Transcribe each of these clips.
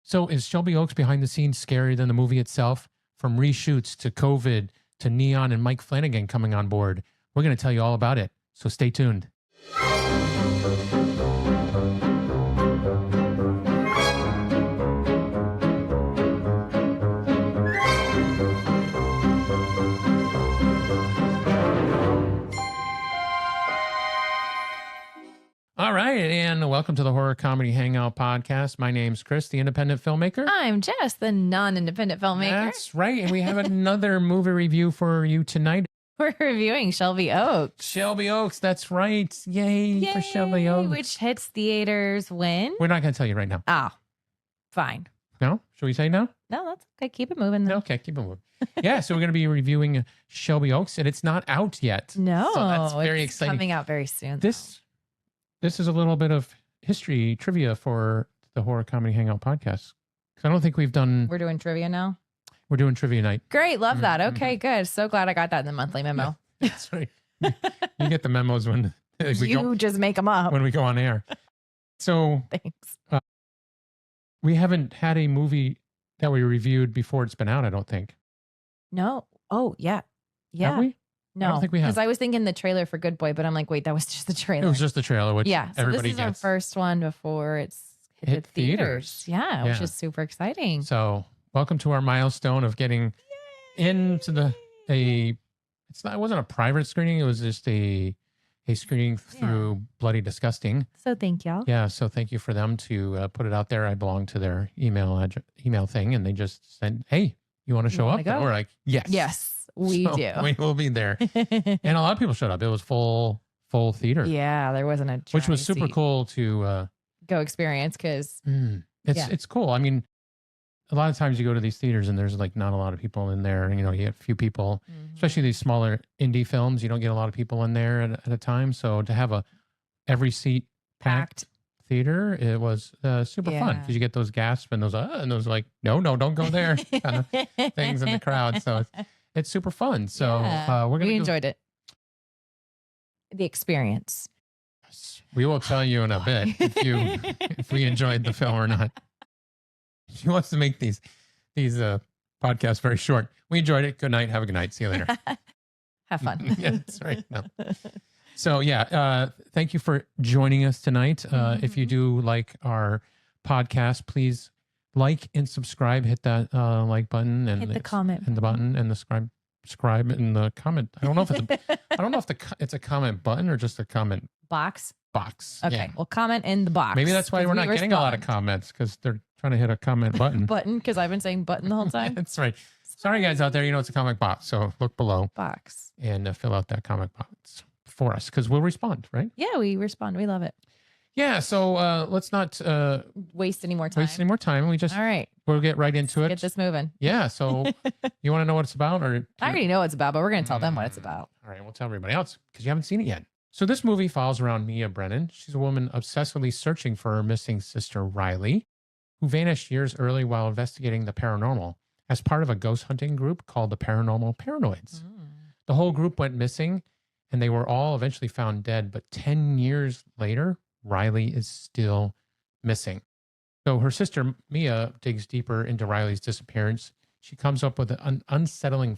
So is Shelby Oaks behind the scenes scarier than the movie itself? From reshoots to COVID to Neon and Mike Flanagan coming on board. We're going to tell you all about it. So stay tuned. All right, and welcome to the Horror Comedy Hangout podcast. My name's Chris, the independent filmmaker. I'm Jess, the non-independent filmmaker. That's right, and we have another movie review for you tonight. We're reviewing Shelby Oaks. Shelby Oaks, that's right. Yay for Shelby Oaks. Which hits theaters when? We're not going to tell you right now. Oh, fine. No? Should we say no? No, that's okay. Keep it moving then. Okay, keep it moving. Yeah, so we're going to be reviewing Shelby Oaks, and it's not out yet. No, so that's very it's exciting. Coming out very soon. This is a little bit of history trivia for the Horror Comedy Hangout podcast. Because I don't think we've done... We're doing trivia now? We're doing trivia night. Great. Love that. Okay, good. So glad I got that in the monthly memo. Yeah, that's right. You get the memos when just make them up. When we go on air. So thanks. We haven't had a movie that we reviewed before it's been out, I don't think. No. Oh, yeah. Yeah. Have we? No, I don't think we have. Because I was thinking the trailer for Good Boy, but I'm like, wait, that was just the trailer. It was just the trailer, which so everybody this is gets. our first one before it's hit the theaters. Yeah, which is super exciting. So welcome to our milestone of getting into it wasn't a private screening. It was just a screening through Bloody Disgusting. So thank y'all. Yeah. So thank you for them to put it out there. I belong to their email thing, and they just said, "Hey, you want to show up?" And we're like, "Yes, yes, we do. We will be there." And a lot of people showed up. It was full theater. Yeah, there wasn't a which was super cool to go experience because it's cool. I mean, a lot of times you go to these theaters and there's like not a lot of people in there. You know, you get a few people, especially these smaller indie films. You don't get a lot of people in there at a time. So to have every seat packed theater, it was super fun because you get those gasps and those like, no, don't go there kind of things in the crowd. So it's super fun. So we enjoyed it. The experience. We will tell you in a bit if we enjoyed the film or not. She wants to make these podcasts very short. We enjoyed it. Good night. Have a good night. See you later. Have fun. Yeah, that's right. No. So thank you for joining us tonight. If you do like our podcast, please like and subscribe. Hit that like button and hit the comment and the button and the subscribe in the comment. I don't know if it's a comment button or just a comment box. Okay. Yeah. Well, comment in the box. Maybe that's why we're not getting a lot of comments because they're trying to hit a comment button. Because I've been saying button the whole time. That's right. Sorry, guys out there. You know, it's a comic box. So look below. Box. And fill out that comic box for us because we'll respond, right? Yeah, we respond. We love it. Yeah. So let's not waste any more time. We'll get right into it. Get this moving. Yeah. So you want to know what it's about? I already know what it's about, but we're going to tell them what it's about. All right. We'll tell everybody else because you haven't seen it yet. So this movie follows around Mia Brennan. She's a woman obsessively searching for her missing sister, Riley, who vanished years early while investigating the paranormal as part of a ghost hunting group called the Paranormal Paranoids. The whole group went missing, and they were all eventually found dead. But 10 years later, Riley is still missing. So her sister, Mia, digs deeper into Riley's disappearance. She comes up with an unsettling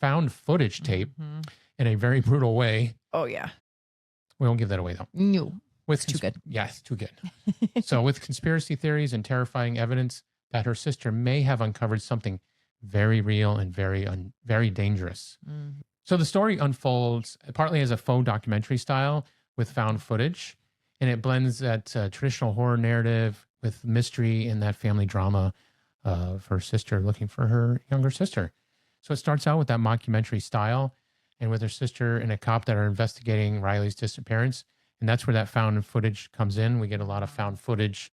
found footage tape in a very brutal way. Oh, yeah. We won't give that away, though. No. It's too good. Yeah, it's too good. So with conspiracy theories and terrifying evidence that her sister may have uncovered something very real and very dangerous. So the story unfolds partly as a faux documentary style with found footage, and it blends that traditional horror narrative with mystery and that family drama of her sister looking for her younger sister. So it starts out with that mockumentary style and with her sister and a cop that are investigating Riley's disappearance. And that's where that found footage comes in. We get a lot of found footage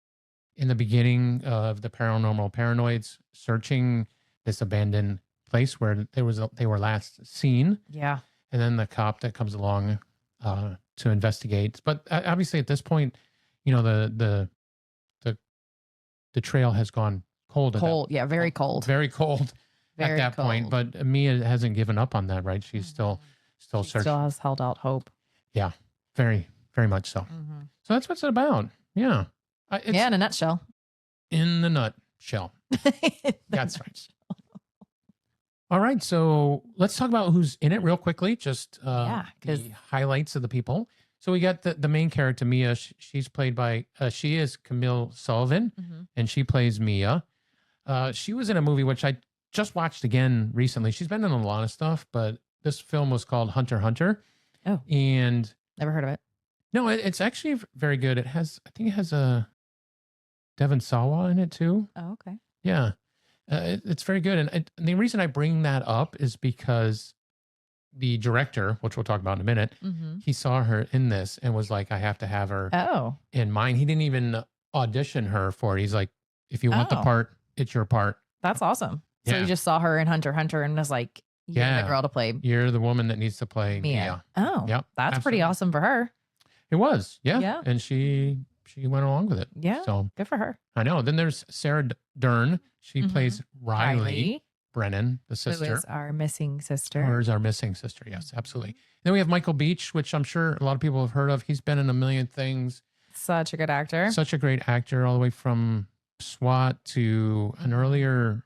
in the beginning of the Paranormal Paranoids searching this abandoned place where they were last seen. Yeah. And then the cop that comes along to investigate. But obviously at this point, you know, the trail has gone cold. Yeah, very cold. Very cold. At that point, but Mia hasn't given up on that, right? She's still searching. Still has held out hope. Yeah, very, very much so. So that's what it's about. Yeah. In a nutshell. In the nutshell. Shell. That's right. All right. So let's talk about who's in it real quickly. Just the highlights of the people. So we got the main character, Mia. She's played by, she is Camille Sullivan, and she plays Mia. She was in a movie which I just watched again recently. She's been in a lot of stuff, but this film was called Hunter x Hunter. Oh. And never heard of it. No, it's actually very good. I think it has a Devon Sawa in it too. Oh, okay. Yeah. It's very good. And the reason I bring that up is because the director, which we'll talk about in a minute, he saw her in this and was like, I have to have her in mind. He didn't even audition her for it. He's like, if you want the part, it's your part. That's awesome. So you just saw her in Hunter x Hunter and was like, you're the girl to play. You're the woman that needs to play Mia. Oh, yep, that's pretty awesome for her. It was. Yeah. And she went along with it. Yeah. So good for her. I know. Then there's Sarah Dern. She plays Riley Brennan, the sister. Who is our missing sister. Or is our missing sister. Yes, absolutely. Then we have Michael Beach, which I'm sure a lot of people have heard of. He's been in a million things. Such a good actor. Such a great actor, all the way from SWAT to an earlier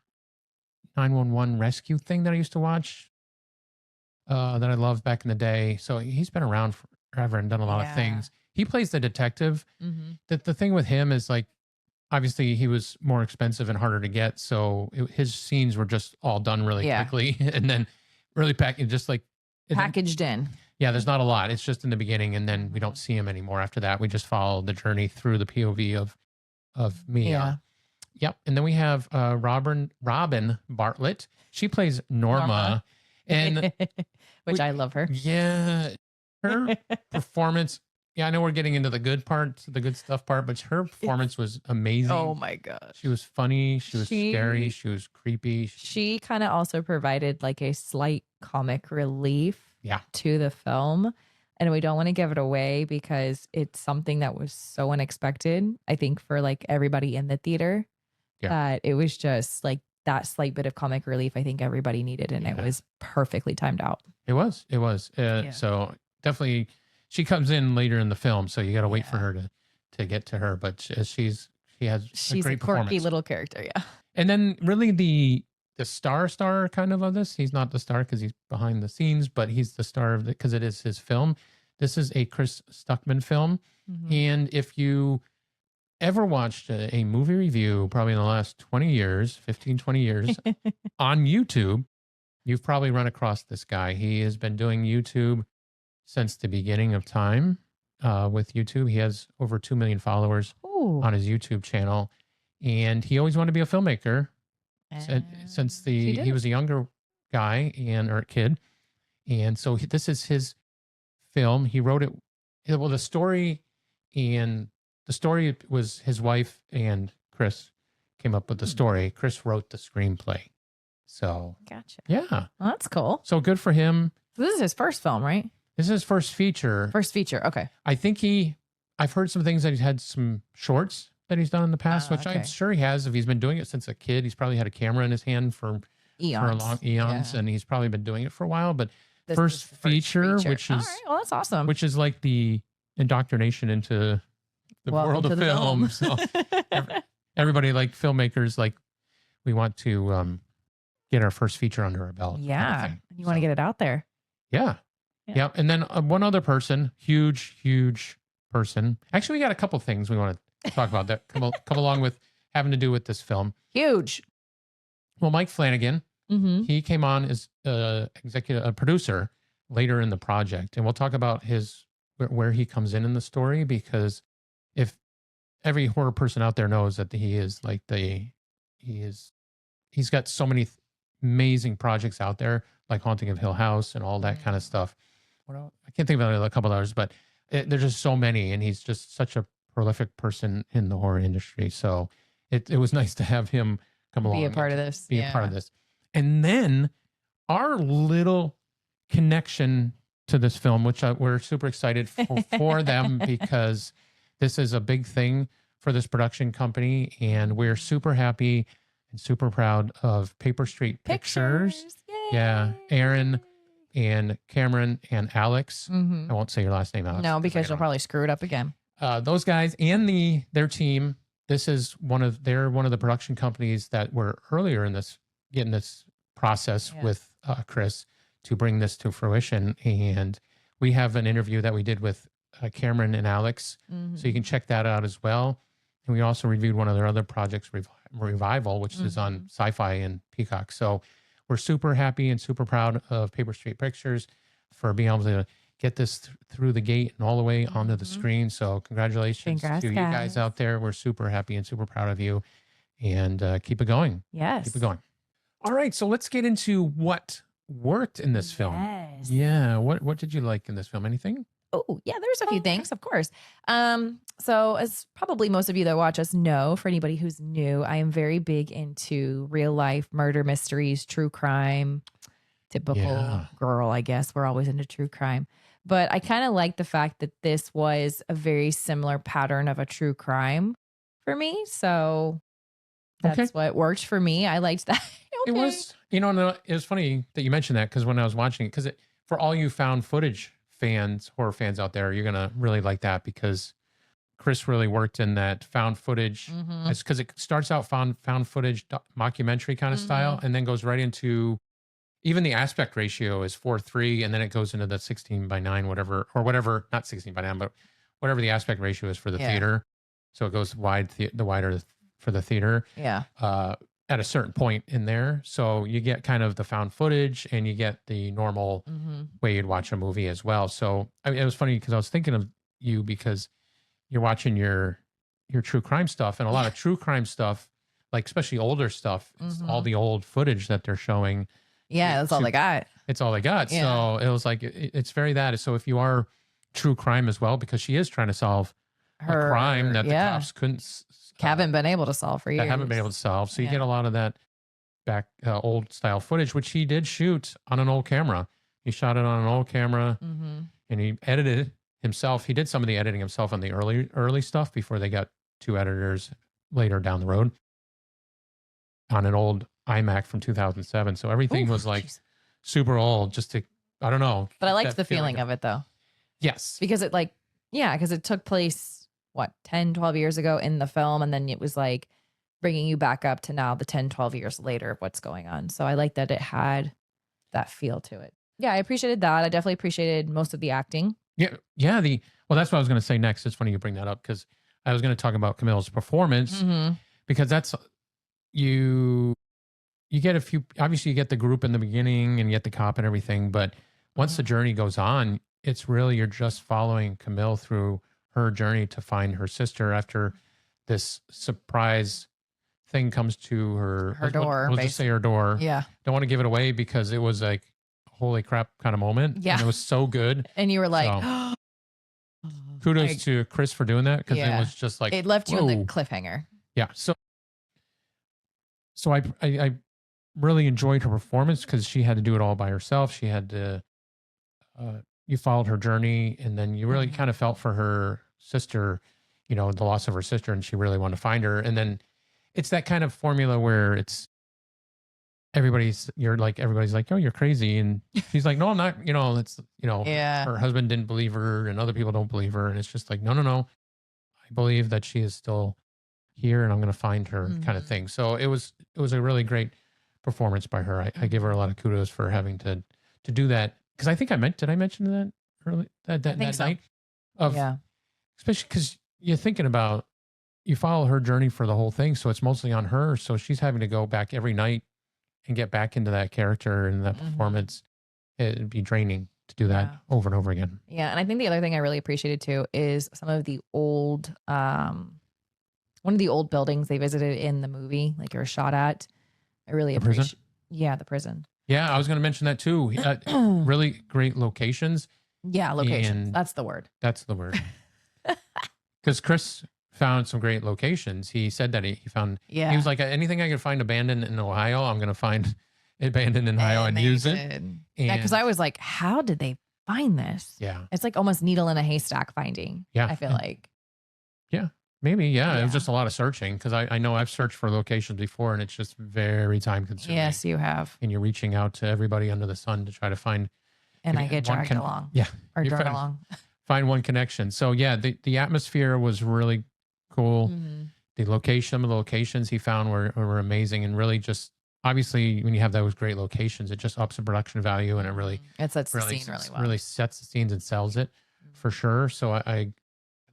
911 rescue thing that I used to watch that I loved back in the day. So he's been around forever and done a lot of things. He plays the detective. The thing with him is like, obviously he was more expensive and harder to get. So his scenes were just all done really quickly and then really packaged in. Yeah, there's not a lot. It's just in the beginning and then we don't see him anymore after that. We just follow the journey through the POV of Mia. Yeah. Yep. And then we have Robin Bartlett. She plays Norma. And which I love her. Yeah. Her performance. Yeah, I know we're getting into the good part, the good stuff part, but her performance was amazing. Oh my gosh. She was funny. She was scary. She was creepy. She kind of also provided like a slight comic relief to the film. And we don't want to give it away because it's something that was so unexpected, I think, for like everybody in the theater. That it was just like that slight bit of comic relief I think everybody needed. And it was perfectly timed out. It was. So definitely... She comes in later in the film, so you got to wait for her to get to her. But she's a great quirky little character, And then really the star kind of this. He's not the star because he's behind the scenes, but he's the star of it because it is his film. This is a Chris Stuckmann film, and if you ever watched a movie review, probably in the last 20 years on YouTube, you've probably run across this guy. He has been doing YouTube since the beginning of time with YouTube. He has over 2 million followers on his YouTube channel. And he always wanted to be a filmmaker since he was a younger guy or kid. And so this is his film. He wrote it. Well, the story was his wife and Chris came up with the story. Chris wrote the screenplay. So, gotcha. Yeah. Well, that's cool. So good for him. This is his first film, right? This is his first feature. Okay. I think I've heard some things that he's had some shorts that he's done in the past, which I'm sure he has. If he's been doing it since a kid, he's probably had a camera in his hand for eons, and he's probably been doing it for a while. But first feature, which is well, that's awesome. Which is like the indoctrination into the world of film. So everybody, like filmmakers, like we want to get our first feature under our belt. Yeah, kind of you want to get it out there. Yeah. Yeah. And then one other person, huge person. Actually, we got a couple things we want to talk about that come along with having to do with this film. Huge. Well, Mike Flanagan, he came on as a producer later in the project. And we'll talk about where he comes in the story, because if every horror person out there knows that he is like he's got so many amazing projects out there, like Haunting of Hill House and all that kind of stuff. I can't think about a couple others, but there's just so many, and he's just such a prolific person in the horror industry. So it was nice to have him come along, be a part of this, and then our little connection to this film, which we're super excited for them because this is a big thing for this production company, and we're super happy and super proud of Paper Street Pictures. Yay. Yeah, Aaron and Cameron and Alex. I won't say your last name, Alex. No, because you'll probably screw it up again. Those guys and their team this is they're one of the production companies that were earlier in this, getting this process with Chris to bring this to fruition. And we have an interview that we did with Cameron and Alex. So you can check that out as well. And we also reviewed one of their other projects, Revival, which is on Sci-Fi and Peacock. So we're super happy and super proud of Paper Street Pictures for being able to get this through the gate and all the way onto the screen. So congratulations to you guys out there. We're super happy and super proud of you. And keep it going. Yes. Keep it going. All right. So let's get into what worked in this film. Yes. Yeah. What did you like in this film? Anything? Oh, yeah, there's a few things, of course. So as probably most of you that watch us know, for anybody who's new, I am very big into real life murder mysteries, true crime, typical girl, I guess. We're always into true crime. But I kind of like the fact that this was a very similar pattern of a true crime for me. So that's what worked for me. I liked that. It was, it was funny that you mentioned that, because when I was watching it, because for all you found footage fans, horror fans out there, you're going to really like that, because Chris really worked in that found footage. It's because it starts out found footage mockumentary kind of style, and then goes right into, even the aspect ratio is 4:3, and then it goes into the 16:9, whatever, not 16:9, but whatever the aspect ratio is for the theater. So it goes the wider for the theater. Yeah. At a certain point in there. So you get kind of the found footage, and you get the normal way you'd watch a movie as well. So I mean, it was funny because I was thinking of you, because you're watching your true crime stuff, and a lot of true crime stuff, like especially older stuff, it's all the old footage that they're showing. Yeah, that's all they got. It's all they got. Yeah. So it was like, it's very that. So if you are true crime as well, because she is trying to solve a crime that the cops haven't been able to solve for years. That haven't been able to solve. So you get a lot of that back old style footage, which he did shoot on an old camera. He shot it on an old camera, and he edited himself. He did some of the editing himself on the early stuff before they got 2 editors later down the road on an old iMac from 2007. So everything was like super old, just to, I don't know. But I liked the feeling of it though. Yes. Because because it took place, 10, 12 years ago in the film. And then it was like bringing you back up to now the 10, 12 years later of what's going on. So I like that it had that feel to it. Yeah, I appreciated that. I definitely appreciated most of the acting. Yeah. Yeah. Well, that's what I was going to say next. It's funny you bring that up, because I was going to talk about Camille's performance, because that's, you get a few, obviously you get the group in the beginning and you get the cop and everything. But once the journey goes on, it's really, you're just following Camille through her journey to find her sister after this surprise thing comes to her door. We'll just say her door. Yeah. Don't want to give it away, because it was like, holy crap kind of moment. Yeah. And it was so good. And you were like, kudos to Chris for doing that, because it was just like, it left you in the cliffhanger. Yeah. So I really enjoyed her performance, because she had to do it all by herself. She had to, you followed her journey, and then you really kind of felt for her sister, the loss of her sister, and she really wanted to find her. And then it's that kind of formula where it's everybody's like, oh, you're crazy. And she's like, no, I'm not, it's, her husband didn't believe her, and other people don't believe her. And it's just like, no. I believe that she is still here, and I'm going to find her kind of thing. So it was a really great performance by her. I give her a lot of kudos for having to do that. Because I think did I mention that early that night? Especially because you're thinking about, you follow her journey for the whole thing, so it's mostly on her. So she's having to go back every night and get back into that character and that performance. It'd be draining to do that over and over again. Yeah, and I think the other thing I really appreciated too is some of the old, one of the old buildings they visited in the movie, like you're shot at. I really appreciate. Yeah, the prison. Yeah, I was going to mention that too. Really great locations. Yeah, locations. That's the word. That's the word. Because Chris found some great locations. He said that he found, he was like, anything I could find abandoned in Ohio, I'm going to find abandoned in Ohio and use it. Yeah, because I was like, how did they find this? Yeah. It's like almost needle in a haystack finding. Yeah. I feel like. Yeah. Maybe, yeah. It was just a lot of searching, because I know I've searched for locations before, and it's just very time consuming. Yes, you have. And you're reaching out to everybody under the sun to try to find. And I get dragged along. Yeah. Or dragged along. Find one connection. So yeah, the atmosphere was really cool. Some of the locations he found were amazing, and really just obviously when you have those great locations, it just ups the production value, and it sets the scene really well. Really sets the scenes and sells it for sure. So I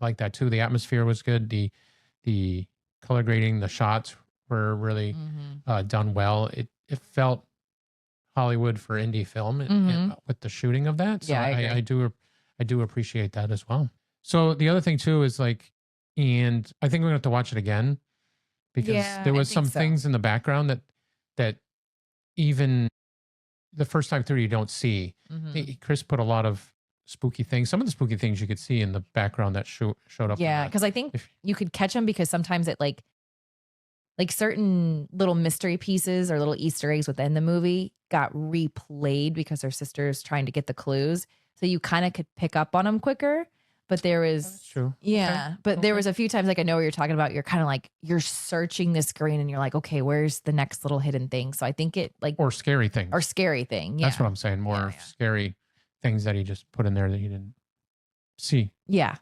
like that too. The atmosphere was good. The color grading, the shots were really done well. It felt Hollywood for indie film with the shooting of that. So yeah, I do appreciate that as well. So the other thing too is like, and I think we're gonna have to watch it again because there was some things in the background that even the first time through you don't see. Chris put a lot of spooky things. Some of the spooky things you could see in the background that showed up. Yeah, because I think you could catch them because sometimes it like certain little mystery pieces or little Easter eggs within the movie got replayed because her sister's trying to get the clues. So you kind of could pick up on them quicker. But there was, that's true. Yeah. Okay. But there was a few times, like I know what you're talking about. You're kind of like, you're searching the screen and you're like, okay, where's the next little hidden thing? So I think it like. Or scary things. Yeah. That's what I'm saying. More scary things that he just put in there that he didn't see. Yeah.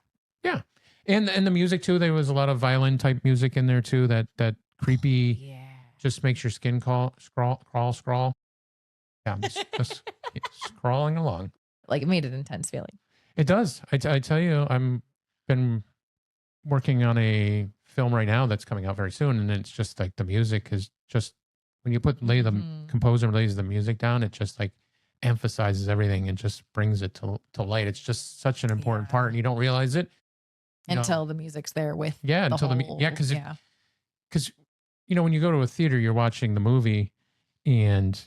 Yeah. And the music too. There was a lot of violin type music in there too. That creepy, just makes your skin crawl. Yeah. Just crawling along. Like it made an intense feeling. It does. I tell you, I'm been working on a film right now that's coming out very soon, and it's just like the music is just when you lay the composer lays the music down, it just like emphasizes everything and just brings it to light. It's just such an important part, and you don't realize it until the music's there with because when you go to a theater, you're watching the movie, and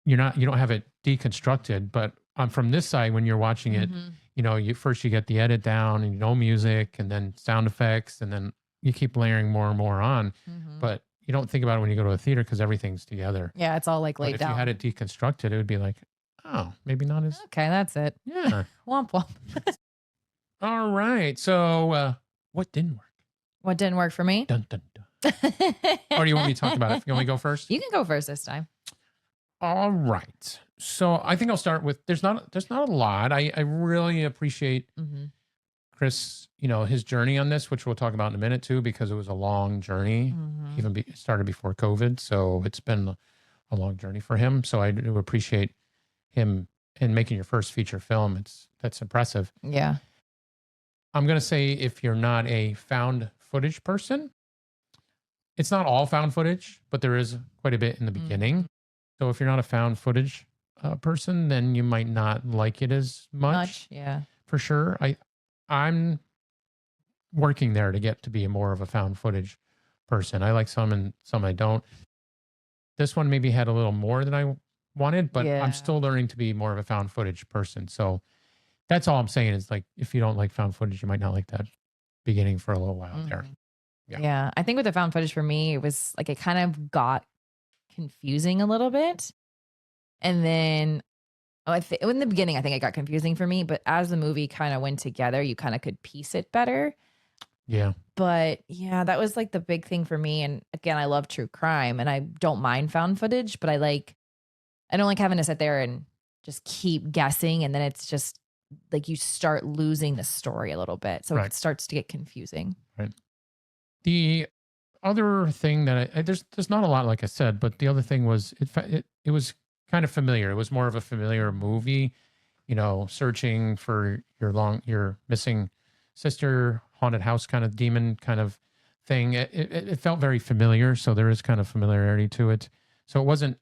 you don't have it deconstructed, but from this side when you're watching it. You get the edit down and music and then sound effects and then you keep layering more and more on. But you don't think about it when you go to a theater because everything's together. Yeah, it's all like laid down. If you had it deconstructed, it would be like, oh, maybe not as... Okay, that's it. Yeah. Womp womp. All right. So what didn't work? What didn't work for me? Dun, dun, dun. Or do you want me to talk about it? You want me to go first? You can go first this time. All right. So I think I'll start with there's not a lot. I really appreciate Chris, his journey on this, which we'll talk about in a minute too, because it was a long journey. It started before COVID, so it's been a long journey for him. So I do appreciate him in making your first feature film. That's impressive. Yeah. I'm gonna say if you're not a found footage person, it's not all found footage, but there is quite a bit in the beginning. So if you're not a found footage person, then you might not like it as much. Yeah, for sure. I'm working there to get to be more of a found footage person. I like some and some I don't. This one maybe had a little more than I wanted, but I'm still learning to be more of a found footage person. So that's all I'm saying is like, if you don't like found footage, you might not like that beginning for a little while there. Yeah. I think with the found footage for me, it was like, it kind of got confusing a little bit. And then in the beginning, I think it got confusing for me, but as the movie kind of went together, you kind of could piece it better. Yeah. But yeah, that was like the big thing for me. And again, I love true crime and I don't mind found footage, but I don't like having to sit there and just keep guessing. And then it's just like you start losing the story a little bit. So it starts to get confusing. Right. The other thing that there's not a lot, like I said, but the other thing was it was kind of familiar. It was more of a familiar movie, searching for your missing sister, haunted house kind of demon kind of thing. It felt very familiar. So there is kind of familiarity to it. So it wasn't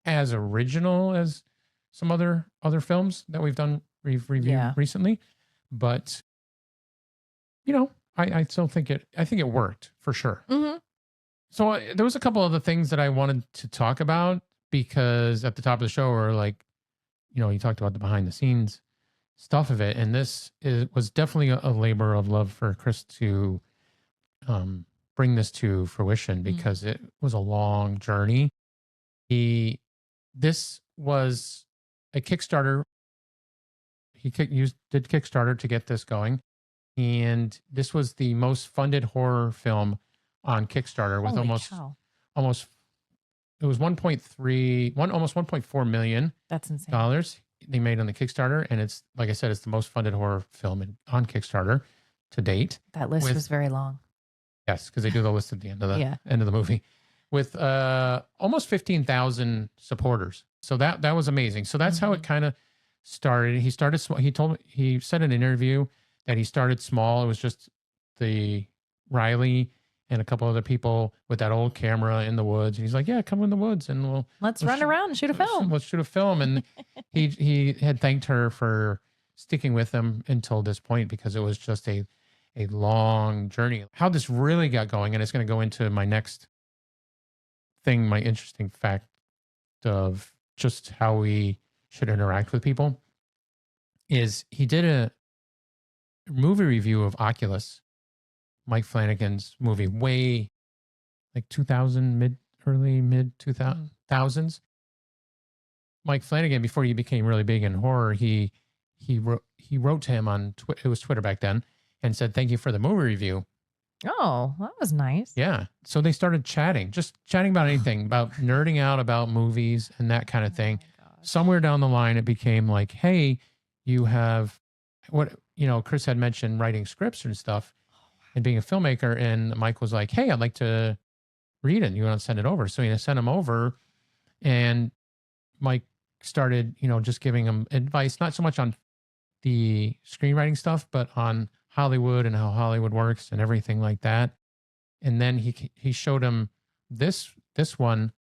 as original as some other films that we've reviewed recently, but I still think it worked for sure. So there was a couple other things that I wanted to talk about because at the top of the show, we're like, you talked about the behind the scenes stuff of it. And this was definitely a labor of love for Chris to bring this to fruition because it was a long journey. This was a Kickstarter. He did Kickstarter to get this going. And this was the most funded horror film on Kickstarter with almost it was almost 1.4 million. That's insane. Dollars they made on the Kickstarter, and it's like I said, it's the most funded horror film on Kickstarter to date. That list was very long. Yes, because they do the list at the end of the Yeah. end of the movie with almost 15,000 supporters. So that was amazing. So that's how it kind of started. He started small. He said in an interview that he started small. It was just the Riley and a couple other people with that old camera in the woods. And he's like, "Yeah, come in the woods and let's run around and shoot a film. Let's shoot a film." And he had thanked her for sticking with him until this point because it was just a long journey. How this really got going, and it's going to go into my next thing, my interesting fact of just how we should interact with people, is he did a movie review of Oculus, Mike Flanagan's movie, way like 2000, early mid 2000s. Mike Flanagan, before he became really big in horror, he wrote to him on it was Twitter back then, and said, "Thank you for the movie review." Oh, that was nice. Yeah. So they started chatting about anything, about nerding out about movies and that kind of thing. Somewhere down the line, it became like, "Hey, you have what, Chris had mentioned writing scripts and stuff and being a filmmaker." And Mike was like, "Hey, I'd like to read it. You want to send it over?" So he sent him over, and Mike started, just giving him advice, not so much on the screenwriting stuff, but on Hollywood and how Hollywood works and everything like that. And then he showed him this one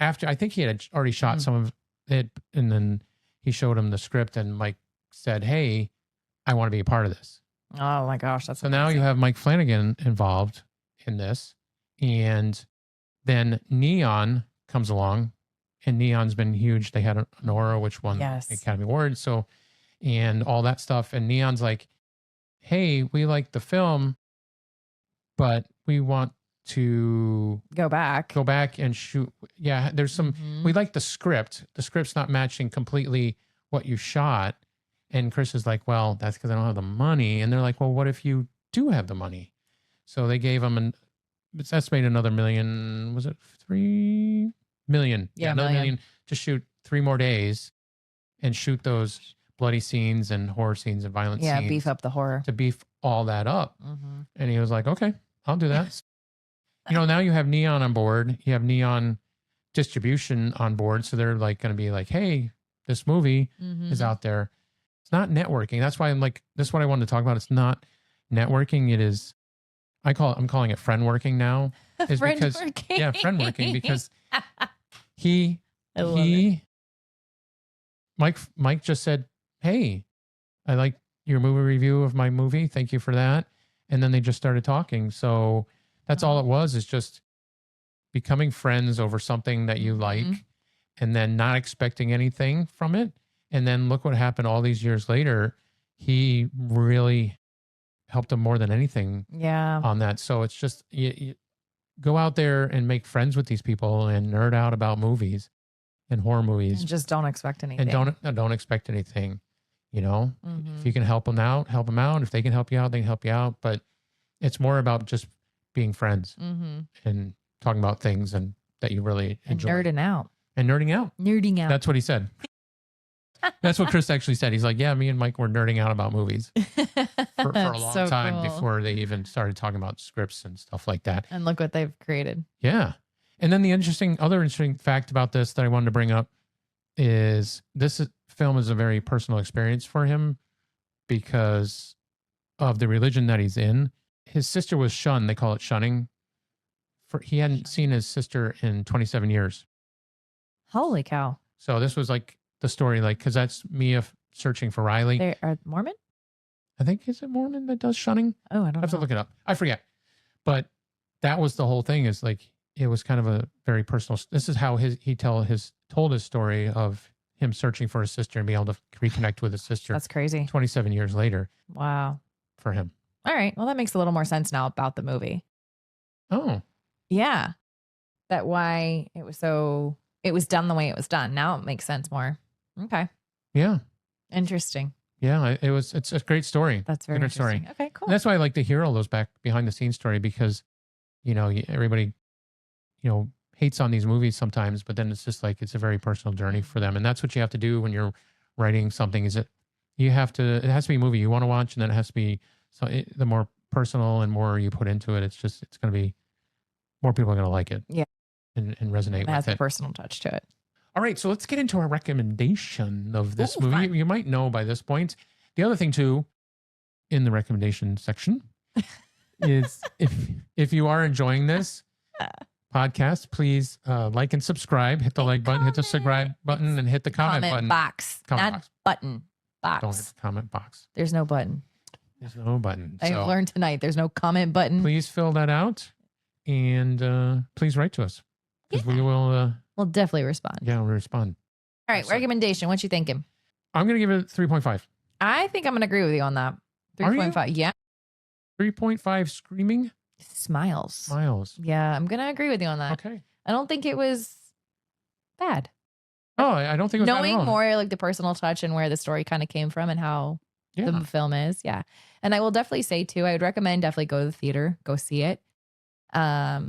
after, I think he had already shot some of it, and then he showed him the script, and Mike said, "Hey, I want to be a part of this." Oh my gosh, that's so amazing. Now you have Mike Flanagan involved in this, and then Neon comes along, and Neon's been huge. They had an Aurora, which won the Academy Award, and all that stuff. And Neon's like, "Hey, we like the film, but we want to go back and shoot." Yeah, there's some, we like the script. The script's not matching completely what you shot. And Chris is like, "Well, that's because I don't have the money." And they're like, "Well, what if you do have the money?" So they gave him it's estimated another million. Was it 3 million? Yeah, another million to shoot 3 more days and shoot those bloody scenes and horror scenes and violent scenes. Yeah, beef up the horror. To beef all that up. And he was like, "Okay, I'll do that." Now you have Neon on board. You have Neon distribution on board. So they're like going to be like, "Hey, this movie is out there." It's not networking. That's why this is what I wanted to talk about. It's not networking. It is, I'm calling it friendworking now. Is because friendworking, because Mike just said, "Hey, I like your movie review of my movie. Thank you for that." And then they just started talking. So that's all it was, is just becoming friends over something that you like, and then not expecting anything from it. And then look what happened all these years later. He really helped him more than anything on that. So it's just, you go out there and make friends with these people and nerd out about movies and horror movies. And just don't expect anything. And don't expect anything. If you can help them out, help them out. If they can help you out, they can help you out. But it's more about just being friends and talking about things and that you really enjoy. And nerding out. Nerding out. That's what he said. That's what Chris actually said. He's like, "Yeah, me and Mike were nerding out about movies for a long time before they even started talking about scripts and stuff like that." And look what they've created. Yeah. And then the other interesting fact about this that I wanted to bring up is this film is a very personal experience for him because of the religion that he's in. His sister was shunned. They call it shunning. He hadn't seen his sister in 27 years. Holy cow. So this was like the story, because that's Mia searching for Riley. They are Mormon? I think, is it Mormon that does shunning? Oh, I don't know. I have to look it up. I forget. But that was the whole thing, is it was kind of a very personal. This is how he told his story of him searching for his sister and being able to reconnect with his sister. That's crazy. 27 years later. Wow. For him. All right. Well, that makes a little more sense now about the movie. Oh. Yeah. That why it was done the way it was done. Now it makes sense more. Okay. Yeah. Interesting. Yeah, it's a great story. That's very interesting. Story. Okay, cool. And that's why I like to hear all those behind the scenes story, because, everybody, hates on these movies sometimes, but then it's just it's a very personal journey for them. And that's what you have to do when you're writing something, is it has to be a movie you want to watch, and then it has to be the more personal and more you put into it, it's going to be more people are going to like it. Yeah. And resonate with it. It has a personal touch to it. All right. So let's get into our recommendation of this movie. Fun. You might know by this point. The other thing too, in the recommendation section is if you are enjoying this podcast, please like and subscribe. Hit the like button, hit the subscribe button, and hit the comment button. Box. Not button. Box. Don't hit the comment box. There's no button. There's no button. I learned tonight there's no comment button. Please fill that out and please write to us. Because we will... we'll definitely respond. Yeah, we'll respond. All right, recommendation. What you thinking? I'm going to give it 3.5. I think I'm going to agree with you on that. 3.5. Yeah. 3.5 screaming? Smiles. Yeah, I'm going to agree with you on that. Okay. I don't think it was bad. Oh, I don't think it was Knowing bad at all. more like the personal touch and where the story kind of came from and how the film is. Yeah. And I will definitely say too, I would recommend definitely go to the theater, go see it.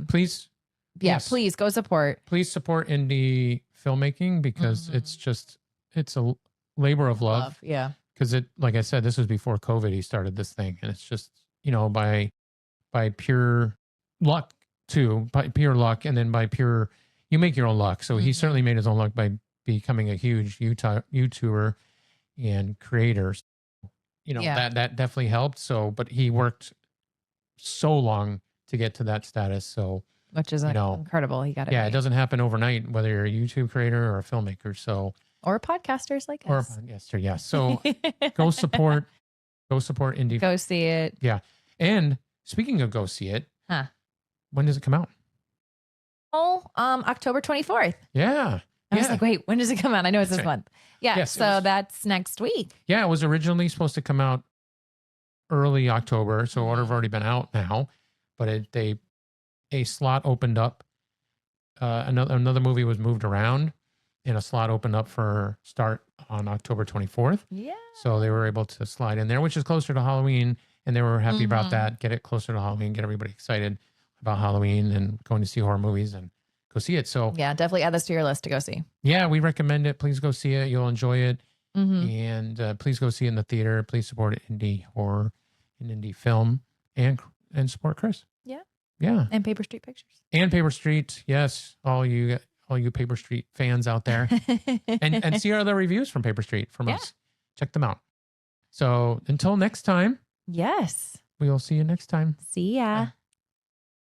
Please. Yeah, please go support. Please support indie filmmaking because it's a labor of love. Yeah. Because like I said, this was before COVID. He started this thing, and it's just by pure luck too, by pure luck, and then by pure you make your own luck. So he certainly made his own luck by becoming a huge YouTuber and creator. That definitely helped. So, but he worked so long to get to that status. So. Which is incredible. He got it. Yeah, right. It doesn't happen overnight, whether you're a YouTube creator or a filmmaker. So or podcasters like us. Or a podcaster, yeah. So go support indie. Go see it. Yeah. And speaking of go see it, when does it come out? October 24th. Yeah. I was like, wait, when does it come out? I know it's this month. Yeah. Yes, so that's next week. Yeah, it was originally supposed to come out early October. So order have already been out now, but a slot opened up. Another movie was moved around, and a slot opened up for start on October 24th. Yeah. So they were able to slide in there, which is closer to Halloween, and they were happy about that. Get it closer to Halloween, get everybody excited about Halloween and going to see horror movies and go see it. So yeah, definitely add this to your list to go see. Yeah, we recommend it. Please go see it. You'll enjoy it. And please go see it in the theater. Please support indie horror and indie film and support Chris. Yeah. Yeah. And Paper Street Pictures. And Paper Street. Yes. All you Paper Street fans out there. and see our other reviews from Paper Street from us. Check them out. So until next time. Yes. We will see you next time. See ya.